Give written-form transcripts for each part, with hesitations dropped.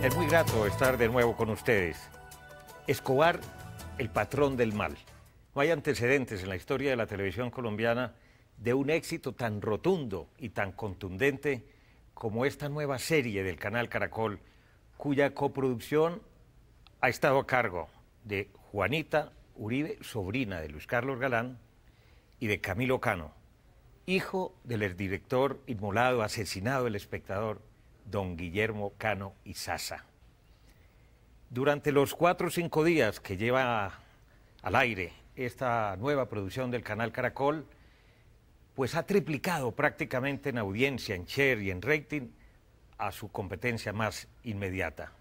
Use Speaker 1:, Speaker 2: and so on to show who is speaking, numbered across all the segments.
Speaker 1: Es muy grato estar de nuevo con ustedes. Escobar, el patrón del mal. No hay antecedentes en la historia de la televisión colombiana de un éxito tan rotundo y tan contundente como esta nueva serie del canal Caracol, cuya coproducción ha estado a cargo de Juanita Uribe, sobrina de Luis Carlos Galán, y de Camilo Cano, hijo del exdirector inmolado, asesinado El Espectador, don Guillermo Cano Izaza. Durante los 4 o 5 días que lleva al aire esta nueva producción del canal Caracol, pues ha triplicado prácticamente en audiencia, en share y en rating a su competencia más inmediata.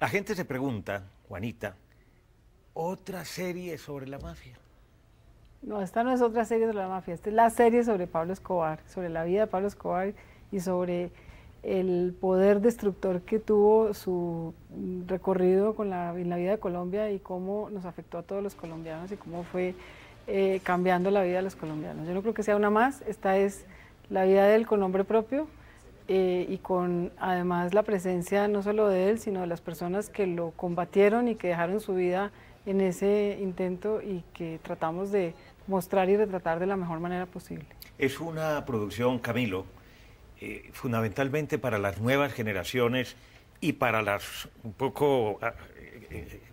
Speaker 1: La gente se pregunta, Juanita, ¿otra serie sobre la mafia?
Speaker 2: No, esta no es otra serie sobre la mafia, esta es la serie sobre Pablo Escobar, sobre la vida de Pablo Escobar y sobre el poder destructor que tuvo su recorrido en la vida de Colombia y cómo nos afectó a todos los colombianos y cómo fue cambiando la vida de los colombianos. Yo no creo que sea una más, esta es la vida de él con nombre propio y con además la presencia no solo de él, sino de las personas que lo combatieron y que dejaron su vida en ese intento y que tratamos de mostrar y retratar de la mejor manera posible.
Speaker 1: Es una producción, Camilo, fundamentalmente para las nuevas generaciones y para las un poco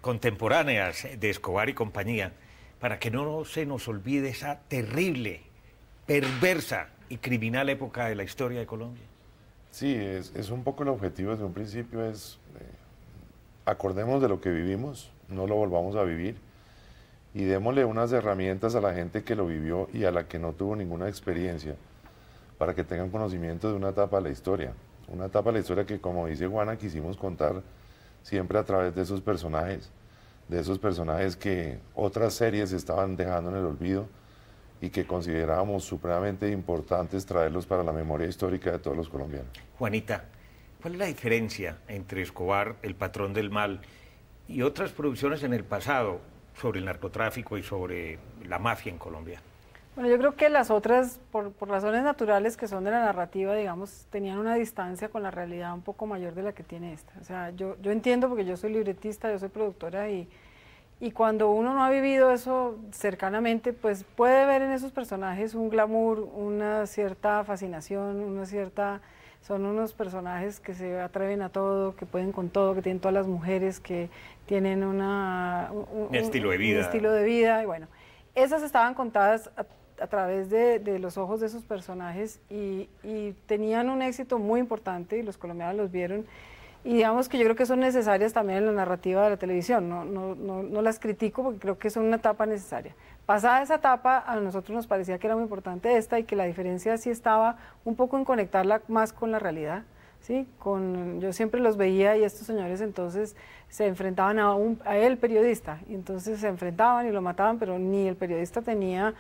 Speaker 1: contemporáneas de Escobar y compañía, para que no se nos olvide esa terrible, perversa y criminal época de la historia de Colombia.
Speaker 3: Sí, es un poco el objetivo desde un principio, acordemos de lo que vivimos, no lo volvamos a vivir y démosle unas herramientas a la gente que lo vivió y a la que no tuvo ninguna experiencia para que tengan conocimiento de una etapa de la historia. Una etapa de la historia que, como dice Juana, quisimos contar siempre a través de esos personajes que otras series estaban dejando en el olvido y que considerábamos supremamente importantes traerlos para la memoria histórica de todos los colombianos.
Speaker 1: Juanita, ¿cuál es la diferencia entre Escobar, el patrón del mal, y otras producciones en el pasado sobre el narcotráfico y sobre la mafia en Colombia?
Speaker 2: Bueno, yo creo que las otras, por razones naturales que son de la narrativa, digamos, tenían una distancia con la realidad un poco mayor de la que tiene esta. O sea, yo entiendo porque yo soy libretista, yo soy productora y cuando uno no ha vivido eso cercanamente, pues puede ver en esos personajes un glamour, una cierta fascinación, son unos personajes que se atreven a todo, que pueden con todo, que tienen todas las mujeres, que tienen un
Speaker 1: estilo de vida.
Speaker 2: Un estilo de vida, y bueno, esas estaban contadas a través de los ojos de esos personajes y tenían un éxito muy importante y los colombianos los vieron. Y digamos que yo creo que son necesarias también en la narrativa de la televisión, no las critico porque creo que son una etapa necesaria. Pasada esa etapa, a nosotros nos parecía que era muy importante esta y que la diferencia sí estaba un poco en conectarla más con la realidad, ¿sí? Yo siempre los veía y estos señores entonces se enfrentaban a él, periodista, y entonces se enfrentaban y lo mataban, pero ni el periodista tenía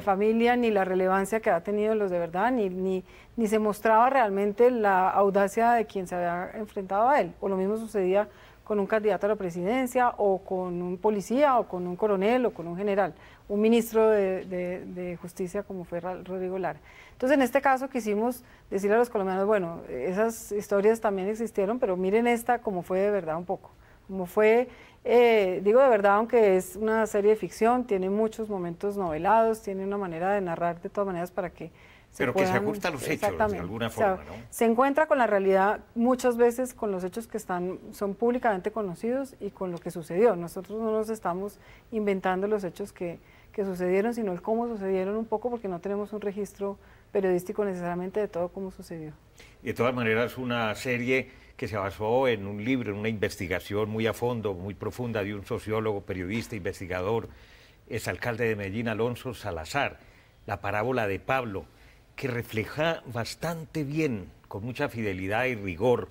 Speaker 2: familia ni la relevancia que ha tenido los de verdad, ni se mostraba realmente la audacia de quien se había enfrentado a él. O lo mismo sucedía con un candidato a la presidencia, o con un policía, o con un coronel, o con un general, un ministro de justicia como fue Rodrigo Lara. Entonces, en este caso quisimos decirle a los colombianos, bueno, esas historias también existieron, pero miren esta como fue de verdad un poco, como fue, digo de verdad, aunque es una serie de ficción, tiene muchos momentos novelados, tiene una manera de narrar de todas maneras para que
Speaker 1: pero que se ajusta a los hechos de alguna forma, ¿no?
Speaker 2: Se encuentra con la realidad muchas veces, con los hechos que son públicamente conocidos y con lo que sucedió. Nosotros no nos estamos inventando los hechos que sucedieron, sino el cómo sucedieron un poco, porque no tenemos un registro periodístico necesariamente de todo cómo sucedió.
Speaker 1: De todas maneras, una serie que se basó en un libro, en una investigación muy a fondo, muy profunda de un sociólogo, periodista, investigador, exalcalde de Medellín, Alonso Salazar, La parábola de Pablo, que refleja bastante bien, con mucha fidelidad y rigor,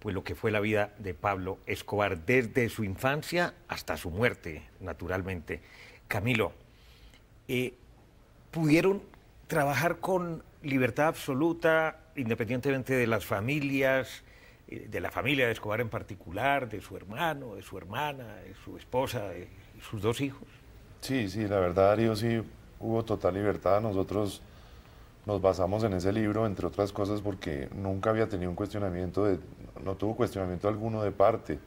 Speaker 1: pues lo que fue la vida de Pablo Escobar, desde su infancia hasta su muerte, naturalmente. Camilo, ¿pudieron trabajar con libertad absoluta, independientemente de las familias, de la familia de Escobar en particular, de su hermano, de su hermana, de su esposa, de sus 2 hijos?
Speaker 3: Sí, la verdad, Darío, sí hubo total libertad. Nosotros nos basamos en ese libro, entre otras cosas, porque nunca había tenido un cuestionamiento, no tuvo cuestionamiento alguno de parte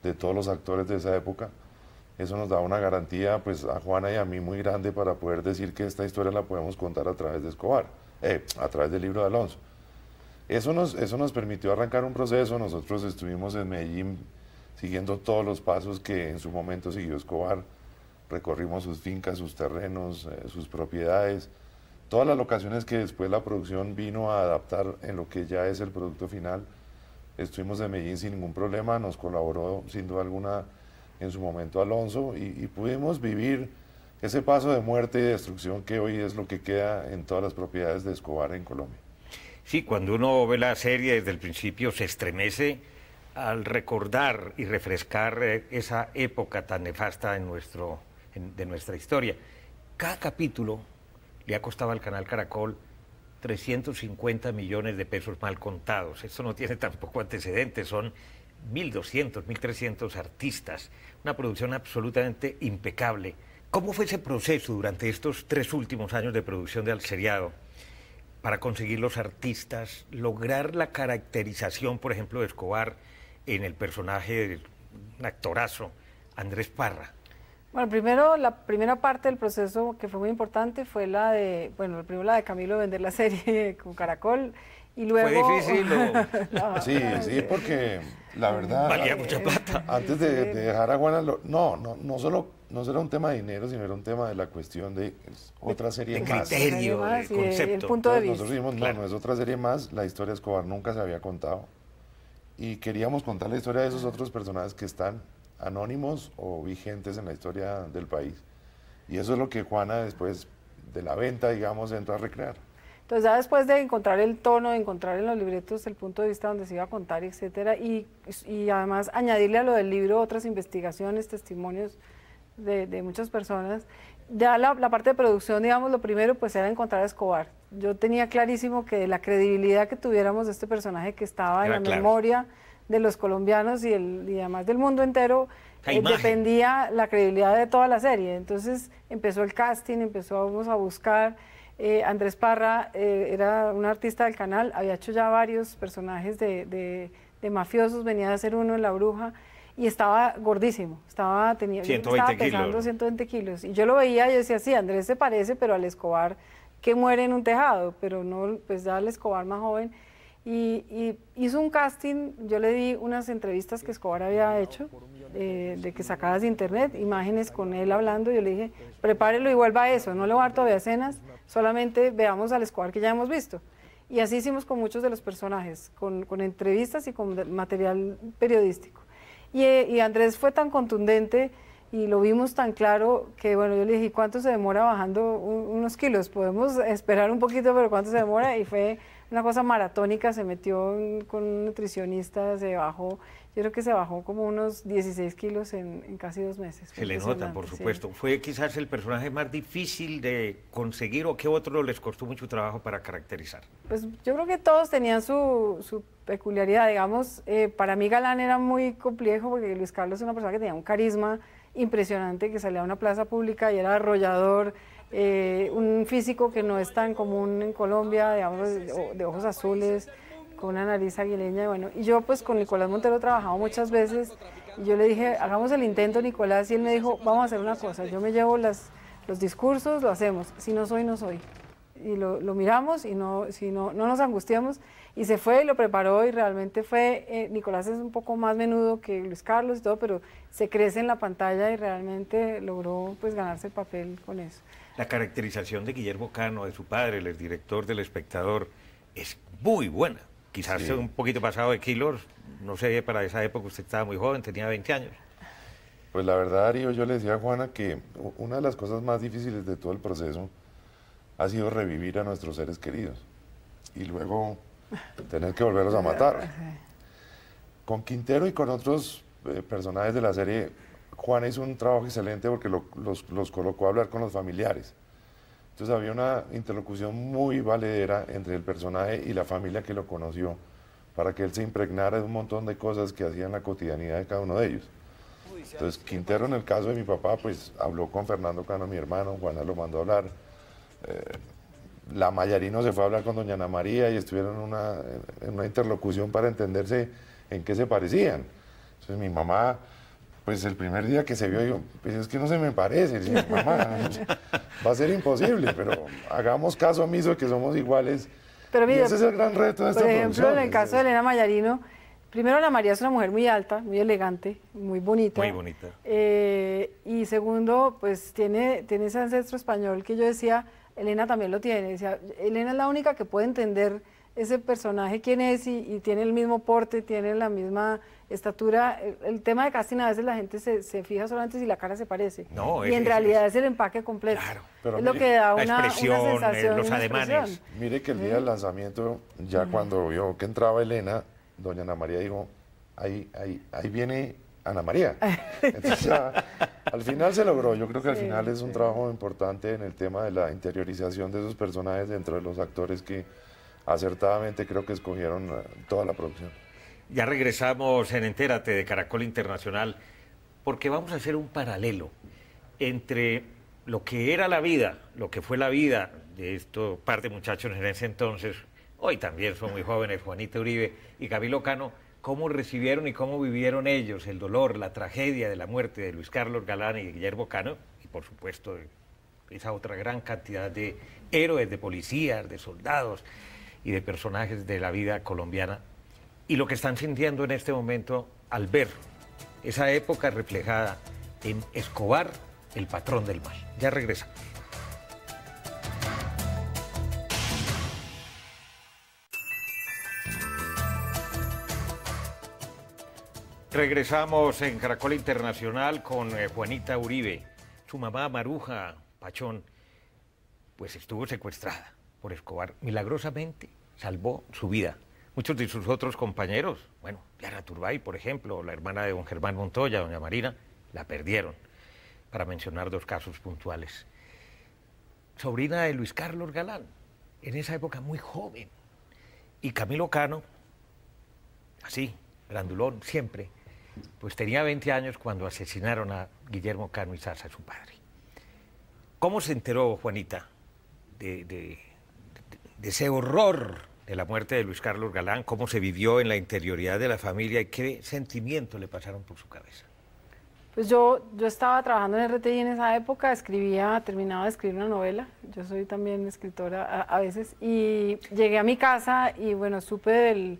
Speaker 3: de todos los actores de esa época. Eso nos da una garantía, pues, a Juana y a mí muy grande para poder decir que esta historia la podemos contar a través de Escobar, a través del libro de Alonso. Eso nos permitió arrancar un proceso. Nosotros estuvimos en Medellín siguiendo todos los pasos que en su momento siguió Escobar. Recorrimos sus fincas, sus terrenos, sus propiedades, todas las locaciones que después la producción vino a adaptar en lo que ya es el producto final. Estuvimos en Medellín sin ningún problema, nos colaboró sin duda alguna en su momento Alonso y pudimos vivir ese paso de muerte y destrucción que hoy es lo que queda en todas las propiedades de Escobar en Colombia.
Speaker 1: Sí, cuando uno ve la serie desde el principio se estremece al recordar y refrescar esa época tan nefasta de nuestra historia. Cada capítulo le ha costado al canal Caracol 350 millones de pesos mal contados. Esto no tiene tampoco antecedentes, son 1.200, 1.300 artistas, una producción absolutamente impecable. ¿Cómo fue ese proceso durante estos 3 últimos años de producción del seriado para conseguir los artistas, lograr la caracterización, por ejemplo, de Escobar en el personaje de un actorazo, Andrés Parra?
Speaker 2: Bueno, primero, la primera parte del proceso que fue muy importante fue la de, bueno, primero la de Camilo vender la serie con Caracol y luego...
Speaker 1: ¿Fue difícil o...?
Speaker 3: Sí, porque la verdad...
Speaker 1: Valía mucha plata.
Speaker 3: Antes de dejar a Juana, no solo era un tema de dinero, sino era un tema de la cuestión de otra serie
Speaker 1: de
Speaker 3: más.
Speaker 1: criterio, de concepto.
Speaker 2: El punto de vista.
Speaker 3: Nosotros dijimos,
Speaker 1: Claro.
Speaker 3: no es otra serie más, la historia de Escobar nunca se había contado. Y queríamos contar la historia de esos otros personajes que están anónimos o vigentes en la historia del país. Y eso es lo que Juana, después de la venta, digamos, entra a recrear.
Speaker 2: Entonces ya después de encontrar el tono, de encontrar en los libretos el punto de vista donde se iba a contar, etcétera, y además añadirle a lo del libro otras investigaciones, testimonios de muchas personas, ya la parte de producción, digamos, lo primero pues era encontrar a Escobar. Yo tenía clarísimo que la credibilidad que tuviéramos de este personaje que estaba en la memoria de los colombianos y además del mundo entero, dependía la credibilidad de toda la serie. Entonces empezó el casting, empezamos a buscar. Andrés Parra era un artista del canal, había hecho ya varios personajes de mafiosos, venía a hacer uno en La Bruja y estaba gordísimo, estaba pesando 120 kilos. Y yo lo veía y yo decía, sí, Andrés se parece, pero al Escobar que muere en un tejado, pero no, pues ya al Escobar más joven. Y hizo un casting, yo le di unas entrevistas que Escobar había hecho, de que sacadas de internet, imágenes con él hablando, yo le dije, prepárelo y vuelva a eso, no le voy a dar todavía escenas, solamente veamos al Escobar que ya hemos visto. Y así hicimos con muchos de los personajes, con entrevistas y con material periodístico. Y Andrés fue tan contundente y lo vimos tan claro que, bueno, yo le dije, ¿cuánto se demora bajando unos kilos? Podemos esperar un poquito, pero ¿cuánto se demora? Y fue una cosa maratónica, se metió con un nutricionista, se bajó, yo creo que se bajó como unos 16 kilos en casi 2 meses.
Speaker 1: Se le nota, por supuesto. Sí. ¿Fue quizás el personaje más difícil de conseguir o qué otro les costó mucho trabajo para caracterizar?
Speaker 2: Pues yo creo que todos tenían su peculiaridad, digamos, para mí Galán era muy complejo porque Luis Carlos es una persona que tenía un carisma impresionante, que salía a una plaza pública y era arrollador, un físico que no es tan común en Colombia, digamos, de ojos azules, con una nariz aguileña, bueno, y yo pues con Nicolás Montero he trabajado muchas veces, y yo le dije, hagamos el intento, Nicolás, y él me dijo, vamos a hacer una cosa, yo me llevo los discursos, lo hacemos, si no soy, no soy, y lo miramos, y si no nos angustiamos, y se fue y lo preparó, y realmente fue, Nicolás es un poco más menudo que Luis Carlos y todo, pero se crece en la pantalla y realmente logró pues ganarse el papel con eso.
Speaker 1: La caracterización de Guillermo Cano, de su padre, el exdirector del Espectador, es muy buena. Quizás sí, un poquito pasado de kilos, no sé, para esa época usted estaba muy joven, tenía 20 años.
Speaker 3: Pues la verdad, Darío, yo le decía a Juana que una de las cosas más difíciles de todo el proceso ha sido revivir a nuestros seres queridos y luego tener que volverlos a matar. Con Quintero y con otros personajes de la serie, Juana hizo un trabajo excelente porque los colocó a hablar con los familiares. Entonces había una interlocución muy valedera entre el personaje y la familia que lo conoció, para que él se impregnara de un montón de cosas que hacían la cotidianidad de cada uno de ellos. Entonces Quintero, en el caso de mi papá, pues habló con Fernando Cano, mi hermano, Juana lo mandó a hablar, la Mayarino se fue a hablar con doña Ana María y estuvieron en una interlocución para entenderse en qué se parecían. Entonces mi mamá, pues el primer día que se vio, yo, pues es que no se me parece. Y yo, mamá, va a ser imposible, pero hagamos caso omiso de que somos iguales.
Speaker 2: Pero mire,
Speaker 3: y ese es el gran reto de esta
Speaker 2: por ejemplo, en el
Speaker 3: producción.
Speaker 2: caso de Elena Mayarino, primero Ana María es una mujer muy alta, muy elegante, muy bonita.
Speaker 1: Muy bonita.
Speaker 2: Y segundo, pues tiene ese ancestro español que yo decía, Elena también lo tiene. Decía, Elena es la única que puede entender ese personaje quién es y tiene el mismo porte, tiene la misma estatura. El tema de casting a veces la gente se fija solamente si la cara se parece.
Speaker 1: No,
Speaker 2: y en realidad es el empaque completo.
Speaker 1: Claro.
Speaker 3: Pero
Speaker 2: es
Speaker 3: mire,
Speaker 2: lo que da
Speaker 1: la
Speaker 2: una
Speaker 1: expresión,
Speaker 2: sensación,
Speaker 1: los
Speaker 2: una
Speaker 1: ademanes.
Speaker 2: expresión.
Speaker 3: Mire que el día del lanzamiento, ya cuando vio que entraba Elena, doña Ana María dijo, ahí viene Ana María. Entonces ya, al final se logró. Yo creo que al final es un trabajo importante en el tema de la interiorización de esos personajes dentro de los actores que acertadamente creo que escogieron toda la producción.
Speaker 1: Ya regresamos en Entérate de Caracol Internacional, porque vamos a hacer un paralelo entre lo que era la vida, lo que fue la vida de estos par de muchachos en ese entonces, hoy también son muy jóvenes, Juanita Uribe y Camilo Cano, cómo recibieron y cómo vivieron ellos el dolor, la tragedia de la muerte de Luis Carlos Galán y Guillermo Cano, y por supuesto esa otra gran cantidad de héroes, de policías, de soldados y de personajes de la vida colombiana, y lo que están sintiendo en este momento al ver esa época reflejada en Escobar, el patrón del mal. Ya regresamos. Regresamos en Caracol Internacional con Juanita Uribe. Su mamá, Maruja Pachón, pues estuvo secuestrada por Escobar. Milagrosamente salvó su vida. Muchos de sus otros compañeros, bueno, Diana Turbay, por ejemplo, la hermana de don Germán Montoya, doña Marina, la perdieron, para mencionar dos casos puntuales. Sobrina de Luis Carlos Galán, en esa época muy joven. Y Camilo Cano, así, grandulón, siempre, pues tenía 20 años cuando asesinaron a Guillermo Cano y Sasa, su padre. ¿Cómo se enteró, Juanita, de ese horror de la muerte de Luis Carlos Galán? ¿Cómo se vivió en la interioridad de la familia y qué sentimientos le pasaron por su cabeza?
Speaker 2: Pues yo estaba trabajando en RTI en esa época, terminaba de escribir una novela, yo soy también escritora a veces, y llegué a mi casa y bueno, supe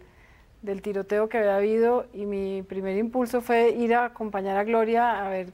Speaker 2: del tiroteo que había habido y mi primer impulso fue ir a acompañar a Gloria a ver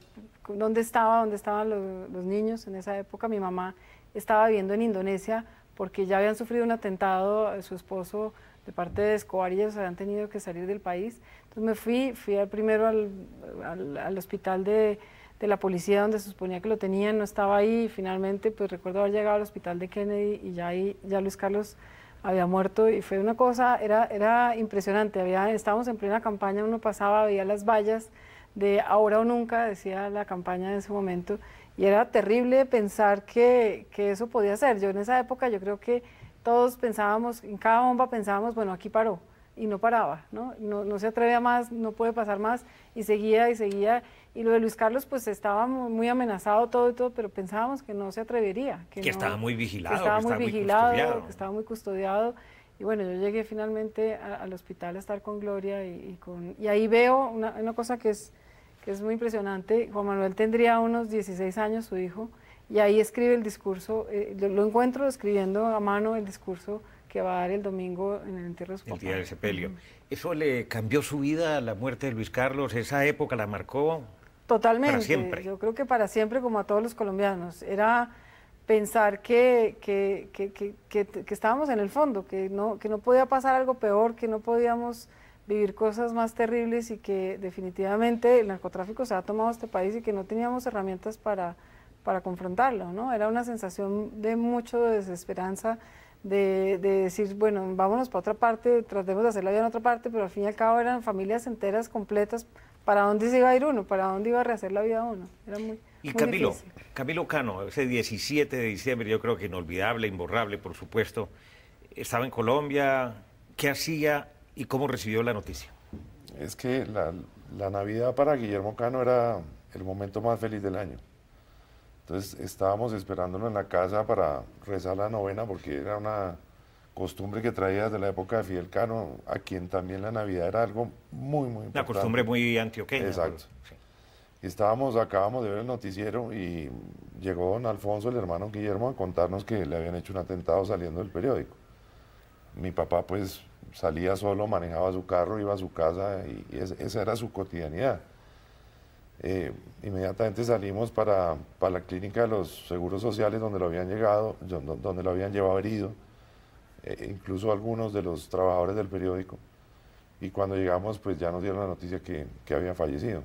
Speaker 2: dónde estaban los niños en esa época. Mi mamá estaba viviendo en Indonesia porque ya habían sufrido un atentado a su esposo de parte de Escobar y ellos habían tenido que salir del país. Entonces me fui primero al hospital de la policía donde se suponía que lo tenían, no estaba ahí, y finalmente pues recuerdo haber llegado al hospital de Kennedy y ya Luis Carlos había muerto y fue una cosa, era impresionante, estábamos en plena campaña, uno pasaba, veía las vallas de ahora o nunca, decía la campaña en ese momento, y era terrible pensar que eso podía ser. Yo en esa época yo creo que todos pensábamos, en cada bomba pensábamos, bueno, aquí paró, y no paraba, no se atreve a más, no puede pasar más, y seguía, y lo de Luis Carlos pues estaba muy amenazado todo y todo, pero pensábamos que no se atrevería. Que
Speaker 1: estaba muy vigilado,
Speaker 2: que estaba muy vigilado, que estaba muy custodiado, y bueno, yo llegué finalmente al hospital a estar con Gloria, y ahí veo una cosa que es muy impresionante. Juan Manuel tendría unos 16 años, su hijo, y ahí escribe el discurso, lo encuentro escribiendo a mano el discurso que va a dar el domingo en el entierro de su papá.
Speaker 1: El día del sepelio. ¿Eso le cambió su vida, la muerte de Luis Carlos? ¿Esa época la marcó?
Speaker 2: Totalmente.
Speaker 1: Para siempre.
Speaker 2: Yo creo que para siempre, como a todos los colombianos. Era pensar que estábamos en el fondo, que no podía pasar algo peor, que no podíamos vivir cosas más terribles y que definitivamente el narcotráfico se ha tomado a este país y que no teníamos herramientas para confrontarlo, ¿no? Era una sensación de mucho desesperanza, de decir, bueno, vámonos para otra parte, tratemos de hacer la vida en otra parte, pero al fin y al cabo eran familias enteras, completas. ¿Para dónde se iba a ir uno? ¿Para dónde iba a rehacer la vida uno? Era muy
Speaker 1: Camilo Cano, ese 17 de diciembre, yo creo que inolvidable, imborrable, por supuesto, estaba en Colombia. ¿Qué hacía y cómo recibió la noticia?
Speaker 3: Es que la Navidad para Guillermo Cano era el momento más feliz del año. Entonces estábamos esperándolo en la casa para rezar la novena, porque era una costumbre que traía desde la época de Fidel Cano, a quien también la Navidad era algo muy, muy importante.
Speaker 1: Una costumbre muy antioqueña.
Speaker 3: Exacto.
Speaker 1: Sí.
Speaker 3: Y acabamos de ver el noticiero y llegó don Alfonso, el hermano Guillermo, a contarnos que le habían hecho un atentado saliendo del periódico. Mi papá pues salía solo, manejaba su carro, iba a su casa y esa era su cotidianidad. Inmediatamente salimos para la clínica de los seguros sociales donde lo habían donde lo habían llevado herido, incluso algunos de los trabajadores del periódico. Y cuando llegamos pues ya nos dieron la noticia que había fallecido.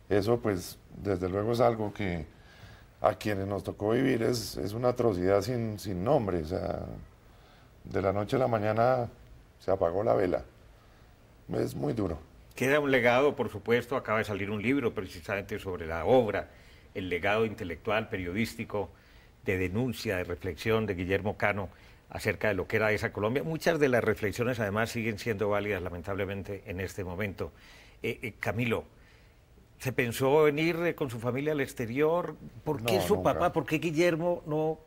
Speaker 3: Eso pues desde luego es algo que a quienes nos tocó vivir es una atrocidad sin nombre. O sea, de la noche a la mañana se apagó la vela. Es muy duro.
Speaker 1: Queda un legado, por supuesto, acaba de salir un libro precisamente sobre la obra, el legado intelectual, periodístico, de denuncia, de reflexión de Guillermo Cano acerca de lo que era esa Colombia. Muchas de las reflexiones además siguen siendo válidas lamentablemente en este momento. Camilo, ¿se pensó venir con su familia al exterior? ¿Por qué
Speaker 3: No,
Speaker 1: su
Speaker 3: nunca.
Speaker 1: papá, por qué Guillermo no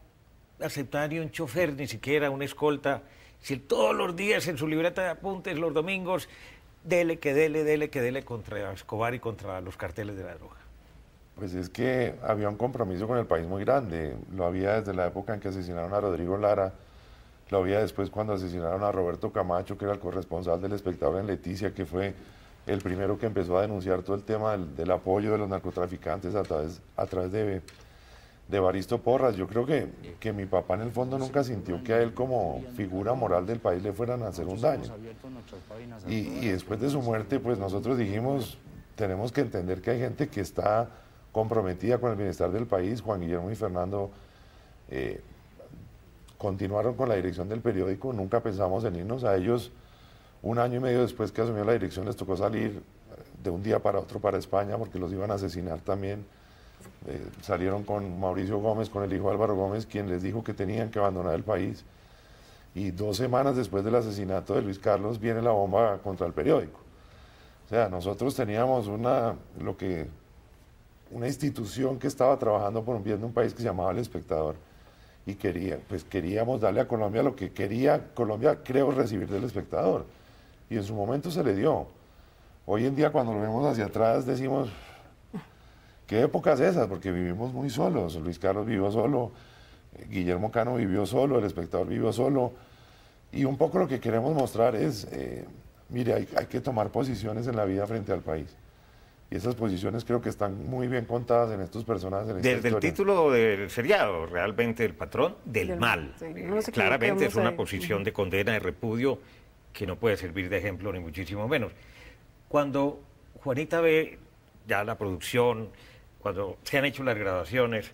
Speaker 1: aceptaba ni un chofer, ni siquiera una escolta? Si él todos los días en su libreta de apuntes, los domingos, dele que dele contra Escobar y contra los carteles de la droga.
Speaker 3: Pues es que había un compromiso con el país muy grande. Lo había desde la época en que asesinaron a Rodrigo Lara, lo había después cuando asesinaron a Roberto Camacho, que era el corresponsal del Espectador en Leticia, que fue el primero que empezó a denunciar todo el tema del apoyo de los narcotraficantes a través de Evaristo Porras. Yo creo que mi papá en el fondo nunca sintió que a él como figura moral del país le fueran a hacer un daño. Y después de su muerte, pues nosotros dijimos, tenemos que entender que hay gente que está comprometida con el bienestar del país. Juan Guillermo y Fernando continuaron con la dirección del periódico, nunca pensamos en irnos. A ellos, un año y medio después que asumió la dirección, les tocó salir de un día para otro para España porque los iban a asesinar también. Salieron con Mauricio Gómez, con el hijo Álvaro Gómez, quien les dijo que tenían que abandonar el país. Y 2 semanas después del asesinato de Luis Carlos viene la bomba contra el periódico. O sea, nosotros teníamos una institución que estaba trabajando por un bien de un país que se llamaba El Espectador y queríamos darle a Colombia lo que quería Colombia, creo, recibir del Espectador. Y en su momento se le dio. Hoy en día, cuando lo vemos hacia atrás, decimos, ¿qué épocas esas? Porque vivimos muy solos. Luis Carlos vivió solo, Guillermo Cano vivió solo, El Espectador vivió solo. Y un poco lo que queremos mostrar es, mire, hay que tomar posiciones en la vida frente al país. Y esas posiciones creo que están muy bien contadas en estos personajes. En esta
Speaker 1: Desde el
Speaker 3: historia.
Speaker 1: título del seriado, realmente el patrón del mal.
Speaker 2: Sí, no nos
Speaker 1: Claramente es
Speaker 2: equivoquemos
Speaker 1: una
Speaker 2: ahí.
Speaker 1: posición de condena, de repudio, que no puede servir de ejemplo, ni muchísimo menos. Cuando Juanita ve ya la producción, cuando se han hecho las grabaciones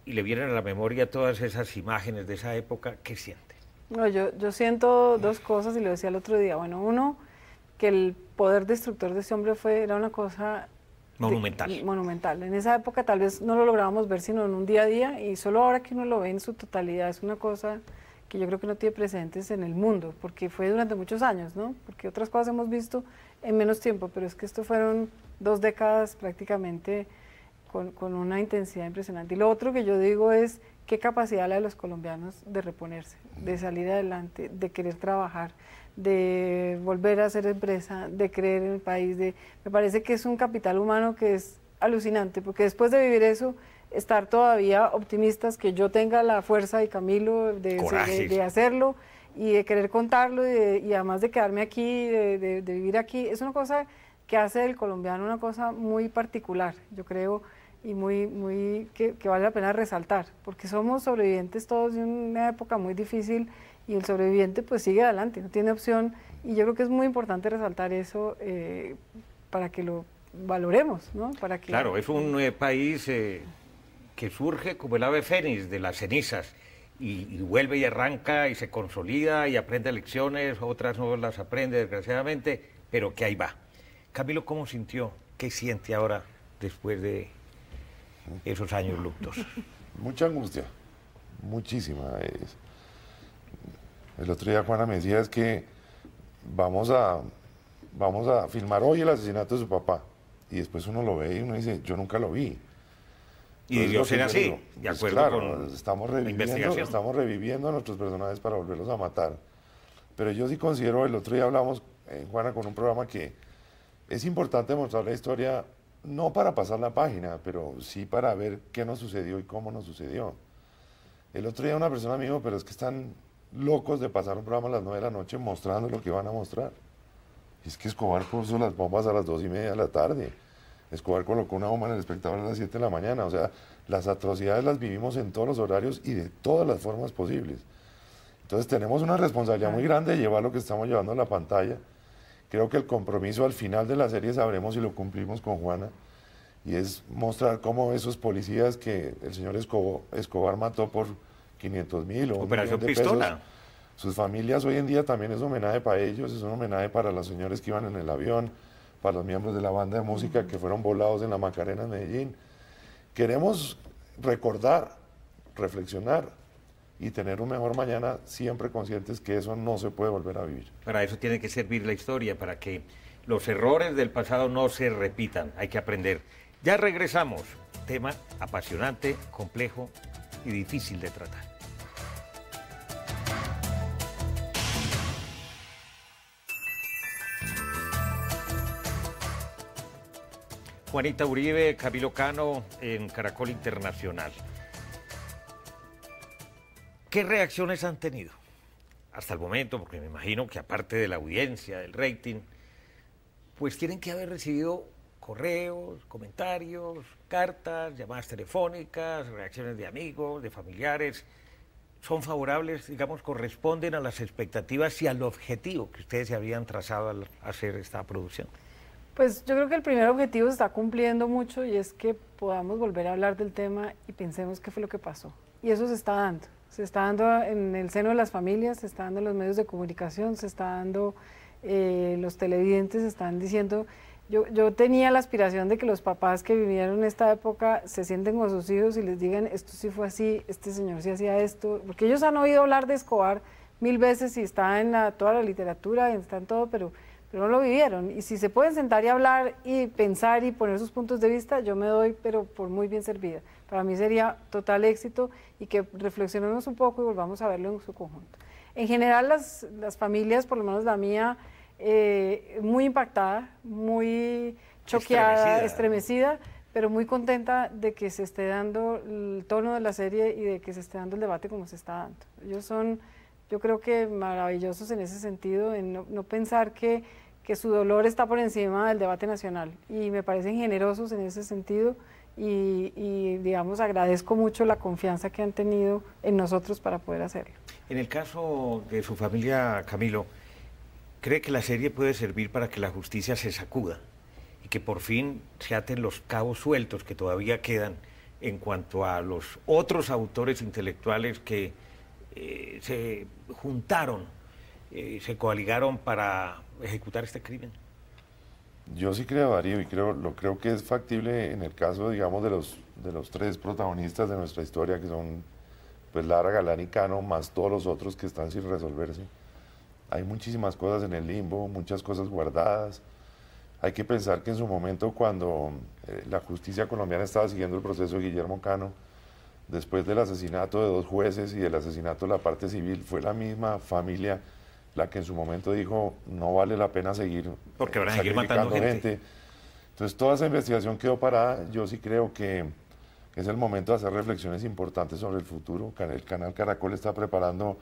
Speaker 1: y le vienen a la memoria todas esas imágenes de esa época, ¿qué siente?
Speaker 2: No, yo siento 2 cosas y lo decía el otro día. Bueno, uno, que el poder destructor de ese hombre era una cosa
Speaker 1: Monumental.
Speaker 2: monumental. En esa época tal vez no lo lográbamos ver sino en un día a día y solo ahora que uno lo ve en su totalidad es una cosa que yo creo que no tiene precedentes en el mundo, porque fue durante muchos años, ¿no? Porque otras cosas hemos visto en menos tiempo, pero es que esto fueron 2 décadas prácticamente con una intensidad impresionante. Y lo otro que yo digo es qué capacidad la de los colombianos de reponerse, de salir adelante, de querer trabajar, de volver a hacer empresa, de creer en el país. Me parece que es un capital humano que es alucinante, porque después de vivir eso, estar todavía optimistas, que yo tenga la fuerza y Camilo de hacerlo y de querer contarlo y además de quedarme aquí, de vivir aquí, es una cosa que hace del colombiano una cosa muy particular, yo creo, y muy que vale la pena resaltar, porque somos sobrevivientes todos de una época muy difícil y el sobreviviente pues sigue adelante, no tiene opción, y yo creo que es muy importante resaltar eso para que lo valoremos, ¿no? Para que...
Speaker 1: Claro, es un país que surge como el ave fénix de las cenizas y vuelve y arranca y se consolida y aprende lecciones, otras no las aprende desgraciadamente, pero que ahí va. Camilo, ¿cómo sintió? ¿Qué siente ahora después de esos años luctos?
Speaker 3: Mucha angustia, muchísima. El otro día Juana me decía es que vamos a filmar hoy el asesinato de su papá y después uno lo ve y uno dice, yo nunca lo vi.
Speaker 1: Y debió ser así, de acuerdo
Speaker 3: claro,
Speaker 1: con
Speaker 3: estamos
Speaker 1: la investigación.
Speaker 3: reviviendo a nuestros personajes para volverlos a matar. Pero yo sí considero, el otro día hablamos, Juana, con un programa que es importante mostrar la historia, no para pasar la página, pero sí para ver qué nos sucedió y cómo nos sucedió. El otro día una persona me dijo, pero es que están locos de pasar un programa a las 9 de la noche mostrando lo que van a mostrar. Y es que Escobar puso las bombas a las 2:30 de la tarde. Escobar colocó una bomba en El Espectador a las 7 de la mañana. O sea, las atrocidades las vivimos en todos los horarios y de todas las formas posibles. Entonces tenemos una responsabilidad muy grande de llevar lo que estamos llevando a la pantalla. Creo que el compromiso al final de la serie sabremos si lo cumplimos con Juana, y es mostrar cómo esos policías que el señor Escobar mató por 500.000 o
Speaker 1: Operación
Speaker 3: $1.000.000 de pesos,
Speaker 1: Pistola.
Speaker 3: sus familias hoy en día también es un homenaje para ellos, es un homenaje para los señores que iban en el avión, para los miembros de la banda de música que fueron volados en la Macarena en Medellín. Queremos recordar, reflexionar y tener un mejor mañana, siempre conscientes que eso no se puede volver a vivir.
Speaker 1: Para eso tiene que servir la historia, para que los errores del pasado no se repitan. Hay que aprender. Ya regresamos. Tema apasionante, complejo y difícil de tratar. Juanita Uribe, Camilo Cano en Caracol Internacional. ¿Qué reacciones han tenido hasta el momento? Porque me imagino que aparte de la audiencia, del rating, pues tienen que haber recibido correos, comentarios, cartas, llamadas telefónicas, reacciones de amigos, de familiares. ¿Son favorables, digamos, corresponden a las expectativas y al objetivo que ustedes se habían trazado al hacer esta producción?
Speaker 2: Pues yo creo que el primer objetivo se está cumpliendo mucho, y es que podamos volver a hablar del tema y pensemos qué fue lo que pasó. Y eso se está dando. Se está dando en el seno de las familias, se está dando en los medios de comunicación, se está dando, los televidentes están diciendo. Yo tenía la aspiración de que los papás que vivieron esta época se sienten con sus hijos y les digan, esto sí fue así, este señor sí hacía esto, porque ellos han oído hablar de Escobar 1000 veces y está en toda la literatura y está en todo, pero no lo vivieron. Y si se pueden sentar y hablar y pensar y poner sus puntos de vista, yo me doy, pero por muy bien servida. Para mí sería total éxito, y que reflexionemos un poco y volvamos a verlo en su conjunto. En general, las familias, por lo menos la mía, muy impactada, muy choqueada, estremecida, pero muy contenta de que se esté dando el tono de la serie y de que se esté dando el debate como se está dando. Ellos son, yo creo que maravillosos en ese sentido, en no pensar que su dolor está por encima del debate nacional, y me parecen generosos en ese sentido, y digamos, agradezco mucho la confianza que han tenido en nosotros para poder hacerlo.
Speaker 1: En el caso de su familia, Camilo, ¿cree que la serie puede servir para que la justicia se sacuda y que por fin se aten los cabos sueltos que todavía quedan en cuanto a los otros autores intelectuales que se juntaron, se coaligaron para ejecutar este crimen?
Speaker 3: Yo sí creo, Darío, y creo que es factible en el caso, digamos, de los tres protagonistas de nuestra historia, que son pues Lara, Galán y Cano, más todos los otros que están sin resolverse. Hay muchísimas cosas en el limbo, muchas cosas guardadas. Hay que pensar que en su momento, cuando la justicia colombiana estaba siguiendo el proceso de Guillermo Cano, después del asesinato de 2 jueces y del asesinato de la parte civil, fue la misma familia la que en su momento dijo, no vale la pena seguir,
Speaker 1: porque van a seguir matando gente.
Speaker 3: Entonces toda esa investigación quedó parada. Yo sí creo que es el momento de hacer reflexiones importantes sobre el futuro. El canal Caracol está preparando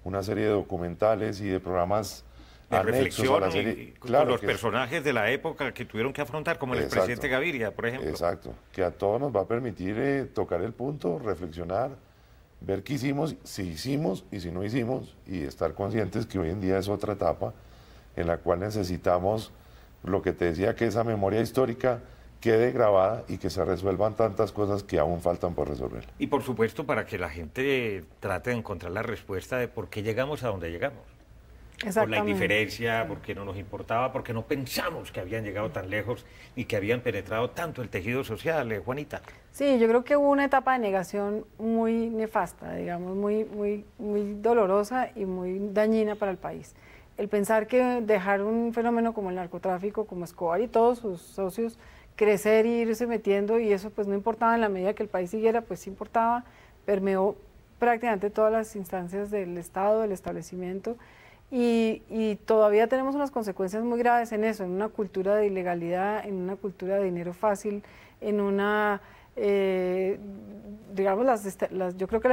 Speaker 3: una serie de documentales y de programas
Speaker 1: de
Speaker 3: anexos
Speaker 1: reflexión
Speaker 3: a la serie.
Speaker 1: Claro, con los personajes de la época que tuvieron que afrontar, como el presidente Gaviria, por ejemplo.
Speaker 3: Exacto, que a todos nos va a permitir tocar el punto, reflexionar, ver qué hicimos, si hicimos y si no hicimos, y estar conscientes que hoy en día es otra etapa en la cual necesitamos, lo que te decía, que esa memoria histórica quede grabada y que se resuelvan tantas cosas que aún faltan por resolver.
Speaker 1: Y por supuesto para que la gente trate de encontrar la respuesta de por qué llegamos a donde llegamos. Por la indiferencia, porque no nos importaba, porque no pensamos que habían llegado tan lejos y que habían penetrado tanto el tejido social, Juanita.
Speaker 2: Sí, yo creo que hubo una etapa de negación muy nefasta, digamos, muy dolorosa y muy dañina para el país. El pensar que dejar un fenómeno como el narcotráfico, como Escobar y todos sus socios, crecer y irse metiendo, y eso pues no importaba en la medida que el país siguiera, pues sí importaba, permeó prácticamente todas las instancias del Estado, del establecimiento, y todavía tenemos unas consecuencias muy graves en eso, en una cultura de ilegalidad, en una cultura de dinero fácil, en una, digamos, yo creo que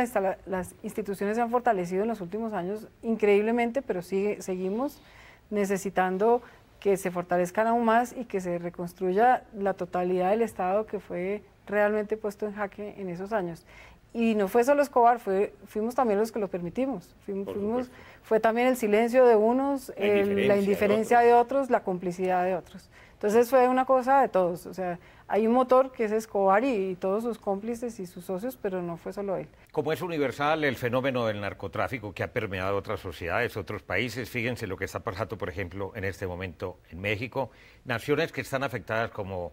Speaker 2: las instituciones se han fortalecido en los últimos años increíblemente, pero seguimos necesitando que se fortalezcan aún más y que se reconstruya la totalidad del Estado que fue realmente puesto en jaque en esos años. Y no fue solo Escobar, fuimos también los que lo permitimos. Fue también el silencio de unos, la indiferencia de otros, la complicidad de otros. Entonces fue una cosa de todos. O sea, hay un motor que es Escobar y todos sus cómplices y sus socios, pero no fue solo él.
Speaker 1: Como es universal el fenómeno del narcotráfico que ha permeado otras sociedades, otros países, fíjense lo que está pasando, por ejemplo, en este momento en México, naciones que están afectadas como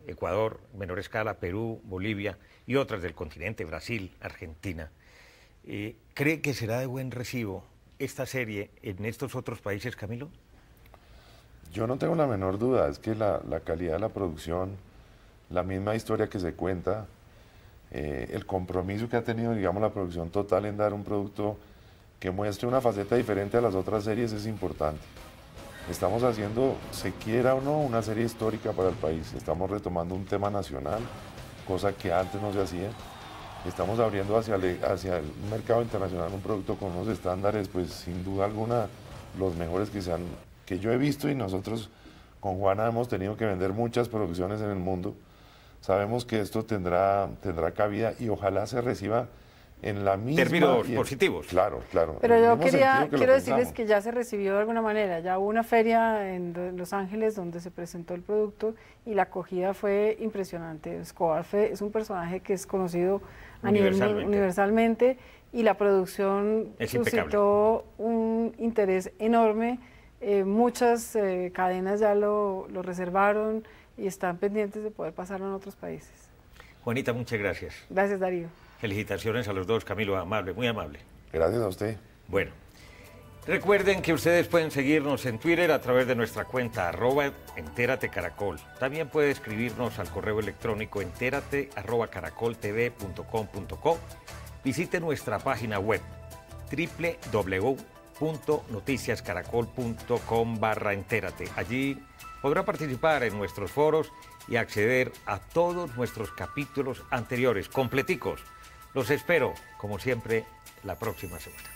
Speaker 1: Ecuador, menor escala, Perú, Bolivia y otras del continente, Brasil, Argentina. ¿Cree que será de buen recibo esta serie en estos otros países, Camilo?
Speaker 3: Yo no tengo la menor duda, es que la calidad de la producción, la misma historia que se cuenta, el compromiso que ha tenido, digamos, la producción total en dar un producto que muestre una faceta diferente a las otras series es importante. Estamos haciendo, se quiera o no, una serie histórica para el país. Estamos retomando un tema nacional, cosa que antes no se hacía. Estamos abriendo hacia el mercado internacional un producto con unos estándares, pues sin duda alguna, los mejores que yo he visto, y nosotros con Juana hemos tenido que vender muchas producciones en el mundo. Sabemos que esto tendrá cabida y ojalá se reciba en la misma...
Speaker 1: Términos positivos.
Speaker 3: Claro.
Speaker 2: Pero yo quiero decirles que ya se recibió de alguna manera. Ya hubo una feria en Los Ángeles donde se presentó el producto y la acogida fue impresionante. Escobar es un personaje que es conocido a nivel universalmente, y la producción suscitó un interés enorme. Muchas cadenas ya lo reservaron y están pendientes de poder pasarlo en otros países.
Speaker 1: Juanita, muchas gracias.
Speaker 2: Gracias, Darío.
Speaker 1: Felicitaciones a los dos, Camilo, amable, muy amable.
Speaker 3: Gracias a usted.
Speaker 1: Bueno, recuerden que ustedes pueden seguirnos en Twitter a través de nuestra cuenta @enteratecaracol. También puede escribirnos al correo electrónico enterate@caracoltv.com.co. Visite nuestra página web www.noticiascaracol.com/entérate. Allí podrá participar en nuestros foros y acceder a todos nuestros capítulos anteriores, completicos. Los espero, como siempre, la próxima semana.